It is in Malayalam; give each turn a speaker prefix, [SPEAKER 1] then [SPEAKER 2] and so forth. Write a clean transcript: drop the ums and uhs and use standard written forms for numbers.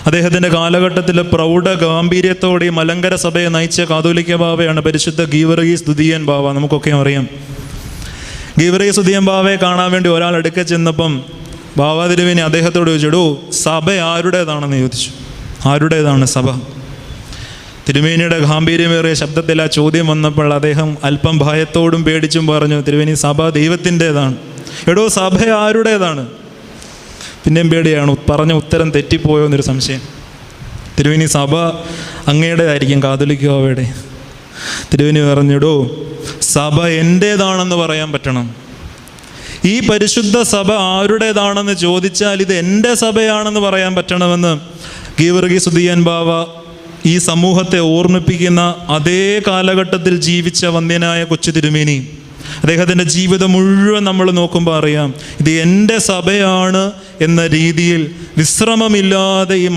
[SPEAKER 1] അദ്ദേഹത്തിൻ്റെ കാലഘട്ടത്തിൽ പ്രൗഢ ഗാംഭീര്യത്തോടെ ഈ മലങ്കര സഭയെ നയിച്ച കാതോലിക്ക ബാവയാണ് പരിശുദ്ധ ഗീവർഗീസ് ദുതിയൻ ബാവ. നമുക്കൊക്കെ അറിയാം. ഗീവർഗീസ് ദുതിയൻ ബാവയെ കാണാൻ വേണ്ടി ഒരാൾ അടുക്ക ചെന്നപ്പം ബാവ തിരുമേനി അദ്ദേഹത്തോട് ചോദിച്ചു, സഭ ആരുടേതാണെന്ന് ചോദിച്ചു. ആരുടേതാണ് സഭ? തിരുമേനിയുടെ ഗാംഭീര്യമേറിയ ശബ്ദത്തിൽ ആ ചോദ്യം വന്നപ്പോൾ അദ്ദേഹം അല്പം ഭയത്തോടും പേടിച്ചും പറഞ്ഞു, തിരുമേനി, സഭ ദൈവത്തിൻ്റെതാണ്. സഭ ആരുടേതാണ്? പിന്നെയും പേടിയാണ്, പറഞ്ഞ ഉത്തരം തെറ്റിപ്പോയോ എന്നൊരു സംശയം. തിരുമേനി, സഭ അങ്ങയുടേതായിരിക്കും, കാതോലിക്ക ബാവയുടെ. തിരുമേനി പറഞ്ഞു, സഭ എൻ്റേതാണെന്ന് പറയാൻ പറ്റണം. ഈ പരിശുദ്ധ സഭ ആരുടേതാണെന്ന് ചോദിച്ചാൽ ഇത് എൻ്റെ സഭയാണെന്ന് പറയാൻ പറ്റണമെന്ന് ഗീവർഗീസ് ദുതിയൻ ബാവ ഈ സമൂഹത്തെ ഓർമ്മിപ്പിക്കുന്ന അതേ കാലഘട്ടത്തിൽ ജീവിച്ച വന്ദ്യനായ കൊച്ചു തിരുമേനി. അദ്ദേഹത്തിൻ്റെ ജീവിതം മുഴുവൻ നമ്മൾ നോക്കുമ്പോൾ അറിയാം, ഇത് എൻ്റെ സഭയാണ് എന്ന രീതിയിൽ വിശ്രമമില്ലാതെ ഈ